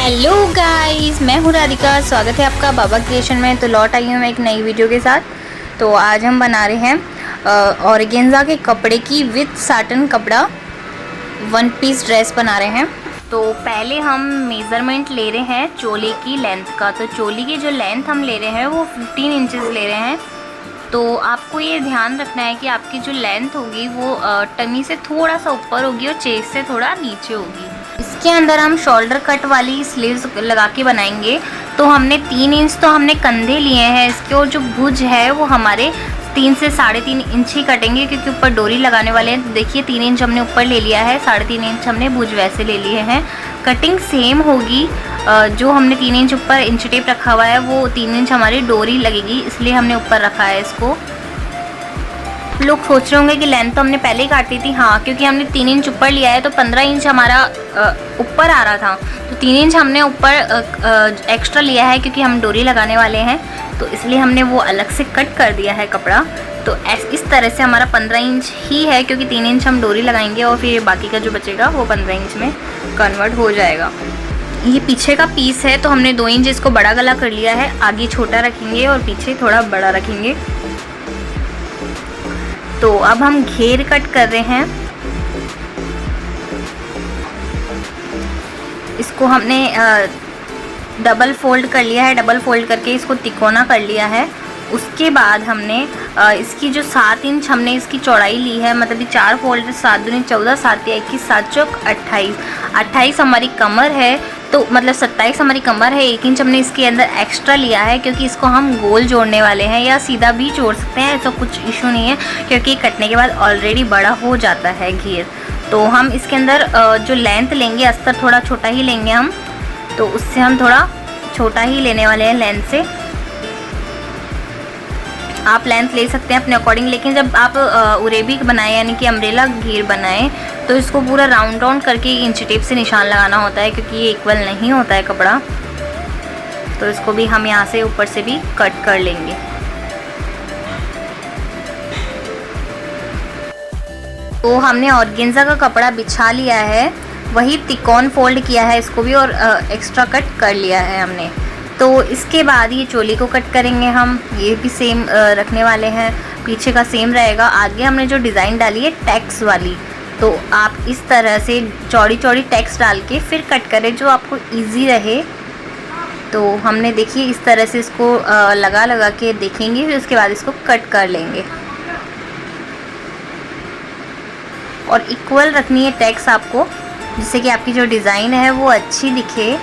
Hello guys, मैं हूँ राधिका। स्वागत है आपका बाबा क्रिएशन में। तो लौट आई हूँ मैं एक नई वीडियो के साथ। तो आज हम बना रहे हैं ऑर्गेन्जा के कपड़े की विथ साटन कपड़ा वन पीस ड्रेस बना रहे हैं। तो पहले हम मेज़रमेंट ले रहे हैं चोली की लेंथ का। तो चोली की जो लेंथ हम ले रहे हैं वो 15 इंचेस ले रहे हैं। तो आपको ये ध्यान रखना है कि आपकी जो लेंथ होगी वो टमी से थोड़ा सा ऊपर होगी और चेस्ट से थोड़ा नीचे होगी। इसके अंदर हम शोल्डर कट वाली स्लीव्स लगा के बनाएंगे। तो हमने 3 इंच तो हमने कंधे लिए हैं इसके, और जो भुज है वो हमारे 3 से 3.5 इंच ही कटेंगे, क्योंकि ऊपर डोरी लगाने वाले हैं। तो देखिए 3 इंच हमने ऊपर ले लिया है, 3.5 इंच हमने भुज वैसे ले लिए हैं। कटिंग सेम होगी। जो हमने 3 इंच ऊपर इंच टेप रखा हुआ है वो 3 इंच हमारी डोरी लगेगी, इसलिए हमने ऊपर रखा है इसको। लोग सोच रहे होंगे कि लेंथ तो हमने पहले ही काटी थी। हाँ, क्योंकि हमने 3 इंच ऊपर लिया है तो 15 इंच हमारा ऊपर आ रहा था। तो 3 इंच हमने ऊपर एक्स्ट्रा लिया है, क्योंकि हम डोरी लगाने वाले हैं, तो इसलिए हमने वो अलग से कट कर दिया है कपड़ा। तो इस तरह से हमारा 15 इंच ही है, क्योंकि 3 इंच हम डोरी लगाएंगे और फिर बाकी का जो बचेगा वो 15 इंच में कन्वर्ट हो जाएगा। ये पीछे का पीस है, तो हमने 2 इंच इसको बड़ा गला कर लिया है। आगे छोटा रखेंगे और पीछे थोड़ा बड़ा रखेंगे। तो अब हम घेर कट कर रहे हैं। इसको हमने डबल फोल्ड कर लिया है। डबल फोल्ड करके इसको तिकोना कर लिया है। उसके बाद हमने इसकी जो 7 इंच हमने इसकी चौड़ाई ली है, मतलब ये 4 फोल्ड, 7 दूनी 14, 7 या 21, 7 चौक 28। 28 हमारी कमर है, तो मतलब 27 हमारी कमर है। 1 इंच हमने इसके अंदर एक्स्ट्रा लिया है, क्योंकि इसको हम गोल जोड़ने वाले हैं, या सीधा भी जोड़ सकते हैं, ऐसा कुछ इशू नहीं है, क्योंकि कटने के बाद ऑलरेडी बड़ा हो जाता है घेर। तो हम इसके अंदर जो लेंथ लेंगे, अस्तर थोड़ा छोटा ही लेंगे हम, तो उससे हम थोड़ा छोटा ही लेने वाले हैं लेंथ से। आप लेंथ ले सकते हैं अपने अकॉर्डिंग, लेकिन जब आप उरेबी बनाएं यानी कि अम्ब्रेला घेर बनाएं, तो इसको पूरा राउंड करके इंच टेप से निशान लगाना होता है, क्योंकि ये इक्वल नहीं होता है कपड़ा। तो इसको भी हम यहाँ से ऊपर से भी कट कर लेंगे। तो हमने ऑर्गेन्जा का कपड़ा बिछा लिया है, वही तिकोन फोल्ड किया है इसको भी, और एक्स्ट्रा कट कर लिया है हमने। तो इसके बाद ये चोली को कट करेंगे हम। ये भी सेम रखने वाले हैं, पीछे का सेम रहेगा। आगे हमने जो डिज़ाइन डाली है टैक्स वाली, तो आप इस तरह से चौड़ी चौड़ी टैक्स डाल के फिर कट करें, जो आपको इजी रहे। तो हमने देखिए इस तरह से इसको लगा के देखेंगे, फिर उसके बाद इसको कट कर लेंगे। और इक्वल रखनी है टैक्स आपको, जिससे कि आपकी जो डिज़ाइन है वो अच्छी दिखे।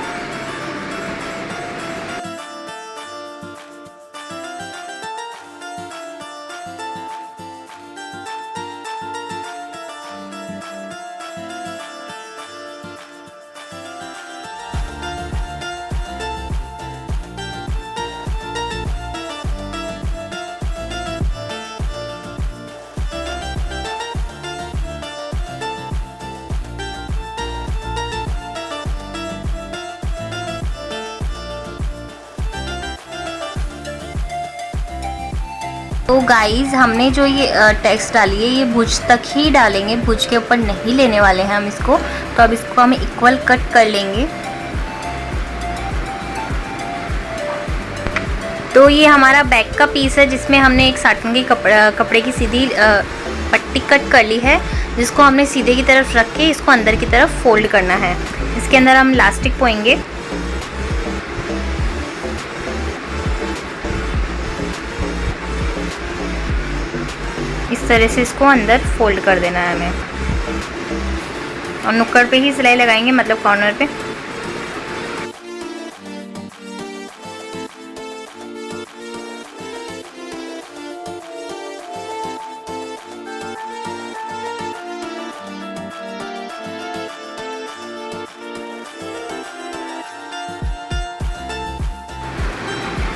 तो गाइस, हमने जो ये टेक्स्ट डाली है ये भुज तक ही डालेंगे, भुज के ऊपर नहीं लेने वाले हैं हम इसको। तो अब इसको हम इक्वल कट कर लेंगे। तो ये हमारा बैक का पीस है, जिसमें हमने एक साटन के कपड़े की सीधी पट्टी कट कर ली है, जिसको हमने सीधे की तरफ रख के इसको अंदर की तरफ फोल्ड करना है। इसके अंदर हम इलास्टिक पोएंगे। इस तरह से इसको अंदर फोल्ड कर देना है हमें, और नुक्कड़ पे ही सिलाई लगाएंगे, मतलब कॉर्नर पे।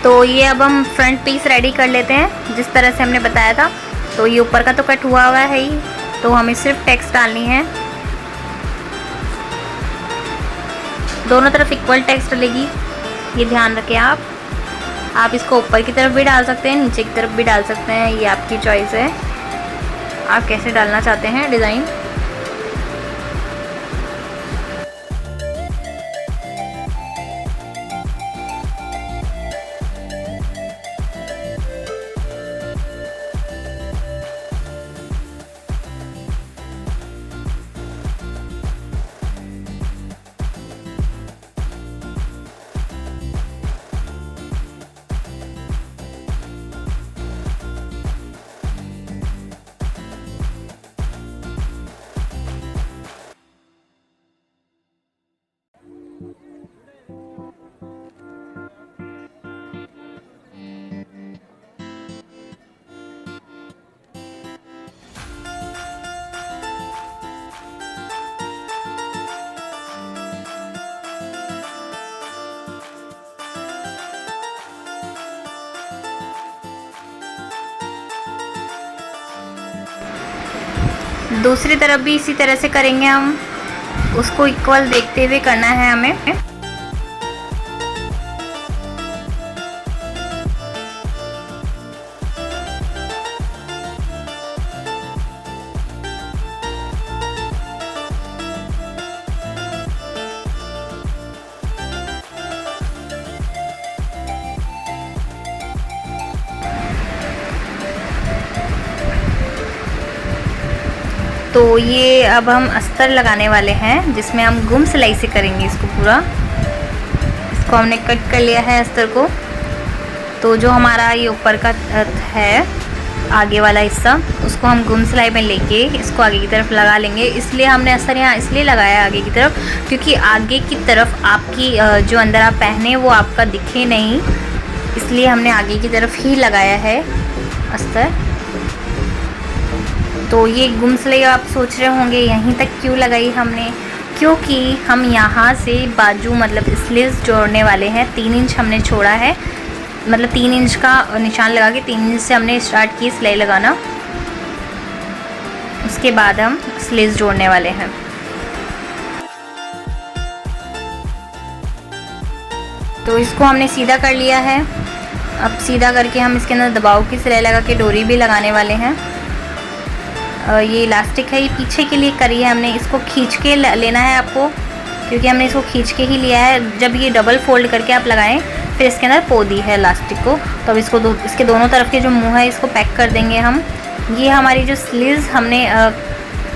तो ये अब हम फ्रंट पीस रेडी कर लेते हैं, जिस तरह से हमने बताया था। तो ये ऊपर का तो कट हुआ हुआ है ही, तो हमें सिर्फ टेक्स्ट डालनी है। दोनों तरफ इक्वल टेक्स्ट डलेगी, ये ध्यान रखें आप इसको ऊपर की तरफ भी डाल सकते हैं, नीचे की तरफ भी डाल सकते हैं, ये आपकी चॉइस है, आप कैसे डालना चाहते हैं डिज़ाइन। दूसरी तरफ भी इसी तरह से करेंगे हम, उसको इक्वल देखते हुए करना है हमें। तो ये अब हम अस्तर लगाने वाले हैं, जिसमें हम गुम सिलाई से करेंगे इसको पूरा। इसको हमने कट कर लिया है अस्तर को। तो जो हमारा ये ऊपर का है आगे वाला हिस्सा, उसको हम गुम सिलाई में लेके इसको आगे की तरफ लगा लेंगे। इसलिए हमने अस्तर यहाँ इसलिए लगाया आगे की तरफ, क्योंकि आगे की तरफ आपकी जो अंदर आप पहने वो आपका दिखे नहीं, इसलिए हमने आगे की तरफ ही लगाया है अस्तर। तो ये गुम सिलाई आप सोच रहे होंगे यहीं तक क्यों लगाई हमने, क्योंकि हम यहाँ से बाजू मतलब स्लीव्स जोड़ने वाले हैं। 3 इंच हमने छोड़ा है, मतलब 3 इंच का निशान लगा के 3 इंच से हमने स्टार्ट की सिलाई लगाना। उसके बाद हम स्लीव्स जोड़ने वाले हैं। तो इसको हमने सीधा कर लिया है। अब सीधा करके हम इसके अंदर दबाव की सिलाई लगा के डोरी भी लगाने वाले हैं। ये इलास्टिक है, ये पीछे के लिए करी है हमने। इसको खींच के लेना है आपको, क्योंकि हमने इसको खींच के ही लिया है। जब ये डबल फोल्ड करके आप लगाएं, फिर इसके अंदर पो दी है इलास्टिक को। तो अब इसको इसके दोनों तरफ के जो मुंह है इसको पैक कर देंगे हम। ये हमारी जो स्लीव्स हमने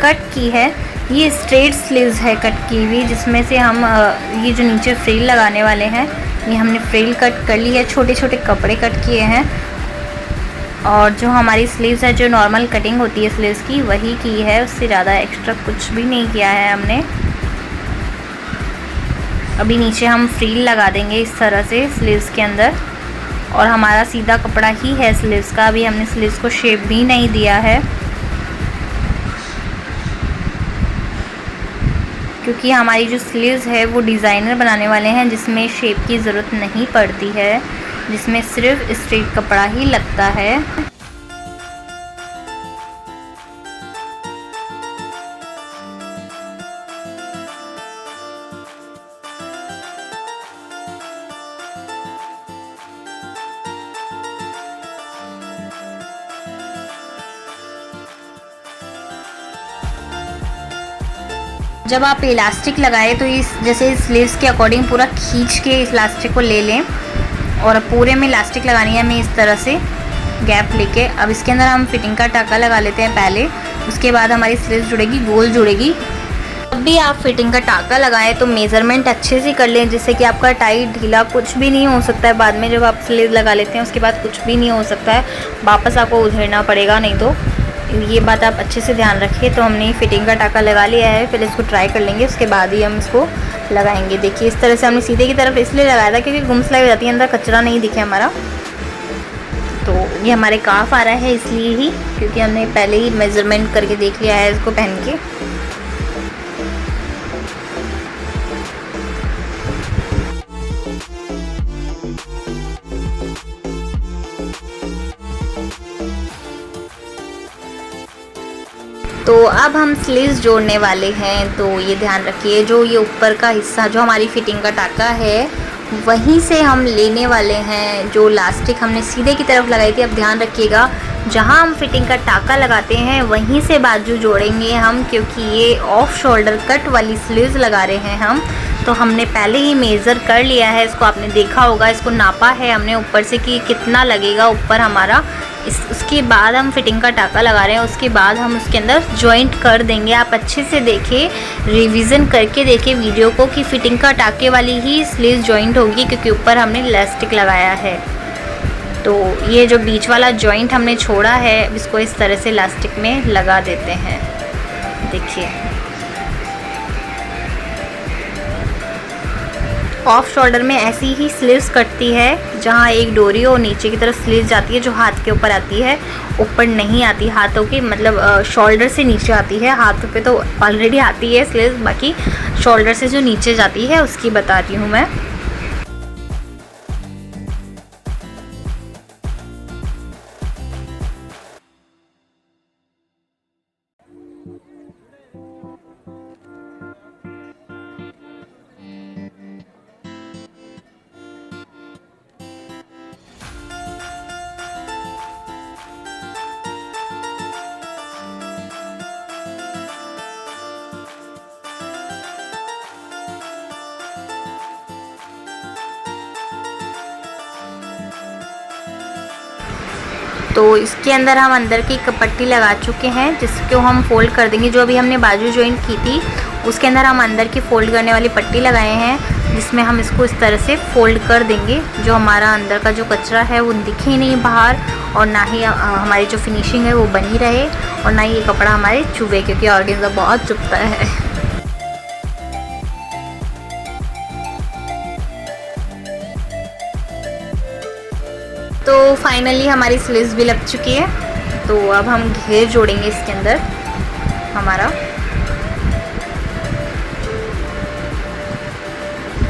कट की है, ये स्ट्रेट स्लीव्स है कट की हुई, जिसमें से हम ये जो नीचे फ्रिल लगाने वाले हैं, ये हमने फ्रिल कट कर ली है। छोटे छोटे कपड़े कट किए हैं, और जो हमारी स्लीव्स है, जो नॉर्मल कटिंग होती है स्लीव्स की, वही की है। उससे ज़्यादा एक्स्ट्रा कुछ भी नहीं किया है हमने। अभी नीचे हम फ्रिल लगा देंगे इस तरह से स्लीव्स के अंदर, और हमारा सीधा कपड़ा ही है स्लीव्स का। अभी हमने स्लीव्स को शेप भी नहीं दिया है, क्योंकि हमारी जो स्लीव्स है वो डिज़ाइनर बनाने वाले हैं, जिसमें शेप की ज़रूरत नहीं पड़ती है, जिसमें सिर्फ स्ट्रेट कपड़ा ही लगता है। जब आप इलास्टिक लगाएं तो इस जैसे स्लीव्स के अकॉर्डिंग पूरा खींच के इस इलास्टिक को ले लें, और पूरे में इलास्टिक लगानी है हमें इस तरह से गैप लेके। अब इसके अंदर हम फिटिंग का टाका लगा लेते हैं पहले, उसके बाद हमारी स्लीव्स जुड़ेगी, गोल जुड़ेगी। जब भी आप फिटिंग का टाका लगाएं तो मेज़रमेंट अच्छे से कर लें, जिससे कि आपका टाइट ढीला कुछ भी नहीं हो सकता है। बाद में जब आप स्लीव लगा लेते हैं उसके बाद कुछ भी नहीं हो सकता है, वापस आपको उधेड़ना पड़ेगा। नहीं तो ये बात आप अच्छे से ध्यान रखिए। तो हमने फिटिंग का टाका लगा लिया है, फिर इसको ट्राई कर लेंगे, उसके बाद ही हम इसको लगाएंगे। देखिए इस तरह से हमने सीधे की तरफ इसलिए लगाया था क्योंकि गुम सिलाई हो जाती है, अंदर कचरा नहीं दिखे हमारा। तो ये हमारे काफ आ रहा है इसलिए ही, क्योंकि हमने पहले ही मेज़रमेंट करके देख लिया है इसको पहन के। तो अब हम स्लीव्स जोड़ने वाले हैं। तो ये ध्यान रखिए, जो ये ऊपर का हिस्सा जो हमारी फिटिंग का टाका है, वहीं से हम लेने वाले हैं। जो इलास्टिक हमने सीधे की तरफ लगाई थी, अब ध्यान रखिएगा, जहां हम फिटिंग का टाका लगाते हैं वहीं से बाजू जोड़ेंगे हम, क्योंकि ये ऑफ शोल्डर कट वाली स्लीव्स लगा रहे हैं हम। तो हमने पहले ही मेज़र कर लिया है इसको, आपने देखा होगा, इसको नापा है हमने ऊपर से कि कितना लगेगा ऊपर हमारा। उसके बाद हम फिटिंग का टाका लगा रहे हैं, उसके बाद हम उसके अंदर जॉइंट कर देंगे। आप अच्छे से देखें, रिवीजन करके देखें वीडियो को, कि फिटिंग का टाके वाली ही स्लीव जॉइंट होगी, क्योंकि ऊपर हमने इलास्टिक लगाया है। तो ये जो बीच वाला जॉइंट हमने छोड़ा है, इसको इस तरह से इलास्टिक में लगा देते हैं। देखिए ऑफ शोल्डर में ऐसी ही स्लीव्स कटती है, जहाँ एक डोरी और नीचे की तरफ स्लीव्स जाती है, जो हाथ के ऊपर आती है, ऊपर नहीं आती हाथों के, मतलब शोल्डर से नीचे आती है। हाथों पे तो ऑलरेडी आती है स्लीव्स, बाकी शोल्डर से जो नीचे जाती है उसकी बता रही हूँ मैं। तो इसके अंदर हम अंदर की एक पट्टी लगा चुके हैं जिसको हम फोल्ड कर देंगे। जो अभी हमने बाजू जॉइंट की थी उसके अंदर हम अंदर की फोल्ड करने वाली पट्टी लगाए हैं, जिसमें हम इसको इस तरह से फोल्ड कर देंगे। जो हमारा अंदर का जो कचरा है वो दिखे नहीं बाहर, और ना ही हमारी जो फिनिशिंग है वो बनी रहे, और ना ही ये कपड़ा हमारे चुभे, क्योंकि ऑर्गेन्जा बहुत चुभता है। तो फाइनली हमारी स्लीव्स भी लग चुकी है। तो अब हम घेर जोड़ेंगे इसके अंदर हमारा।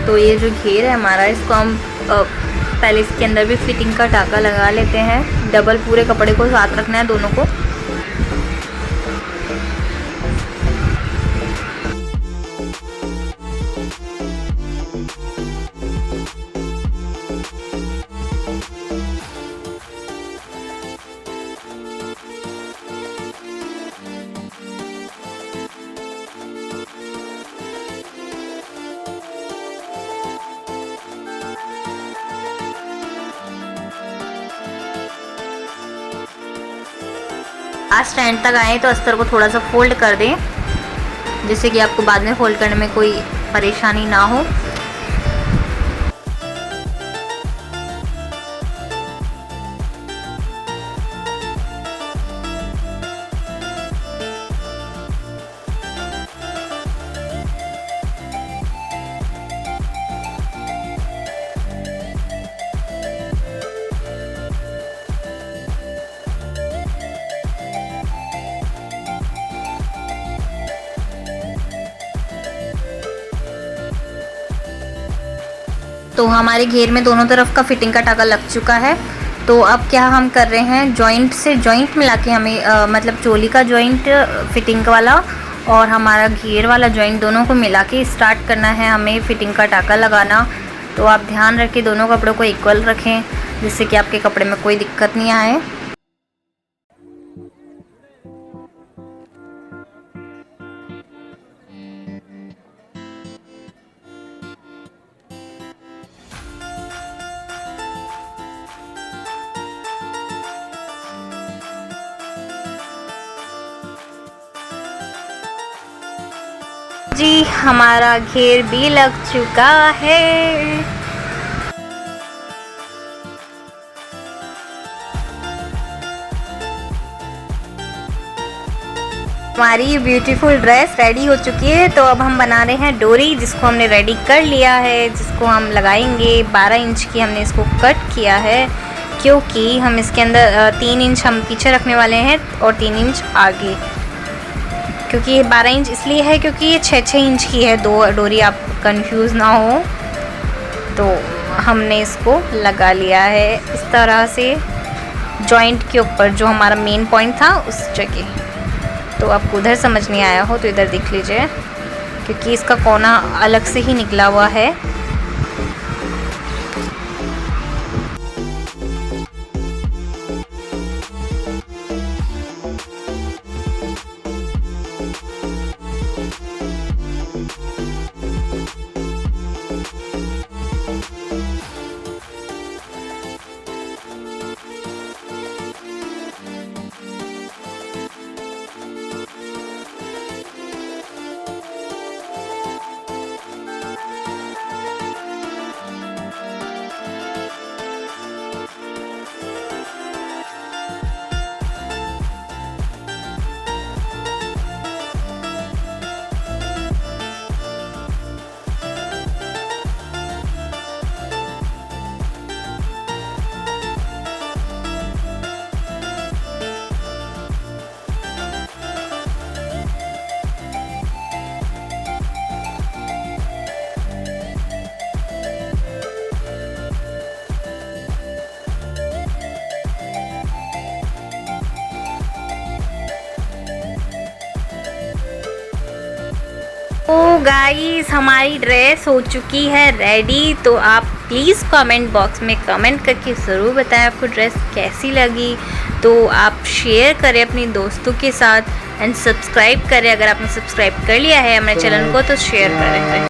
तो ये जो घेर है हमारा, इसको हम पहले इसके अंदर भी फिटिंग का टाका लगा लेते हैं। डबल पूरे कपड़े को साथ रखना है दोनों को। लास्ट एंड तक आए तो अस्तर को थोड़ा सा फोल्ड कर दें, जिससे कि आपको बाद में फोल्ड करने में कोई परेशानी ना हो। तो हमारे घेर में दोनों तरफ का फिटिंग का टाका लग चुका है। तो अब क्या हम कर रहे हैं, जॉइंट से जॉइंट मिला के हमें मतलब चोली का जॉइंट फिटिंग वाला और हमारा घेर वाला जॉइंट दोनों को मिला के स्टार्ट करना है हमें फिटिंग का टाका लगाना। तो आप ध्यान रखें दोनों कपड़ों को इक्वल रखें, जिससे कि आपके कपड़े में कोई दिक्कत नहीं आए। जी हमारा घेर भी लग चुका है। हमारी ब्यूटीफुल ड्रेस रेडी हो चुकी है। तो अब हम बना रहे हैं डोरी, जिसको हमने रेडी कर लिया है, जिसको हम लगाएंगे। 12 इंच की हमने इसको कट किया है, क्योंकि हम इसके अंदर 3 इंच हम पीछे रखने वाले हैं और 3 इंच आगे। क्योंकि ये 12 इंच इसलिए है क्योंकि ये 6-6 इंच की है दो डोरी, आप कंफ्यूज ना हो। तो हमने इसको लगा लिया है इस तरह से जॉइंट के ऊपर, जो हमारा मेन पॉइंट था उस जगह। तो आपको उधर समझ नहीं आया हो तो इधर देख लीजिए, क्योंकि इसका कोना अलग से ही निकला हुआ है। तो गाइस हमारी ड्रेस हो चुकी है रेडी। तो आप प्लीज़ कमेंट बॉक्स में कमेंट करके ज़रूर बताएं आपको ड्रेस कैसी लगी। तो आप शेयर करें अपने दोस्तों के साथ एंड सब्सक्राइब करें। अगर आपने सब्सक्राइब कर लिया है हमारे चैनल को तो शेयर करें।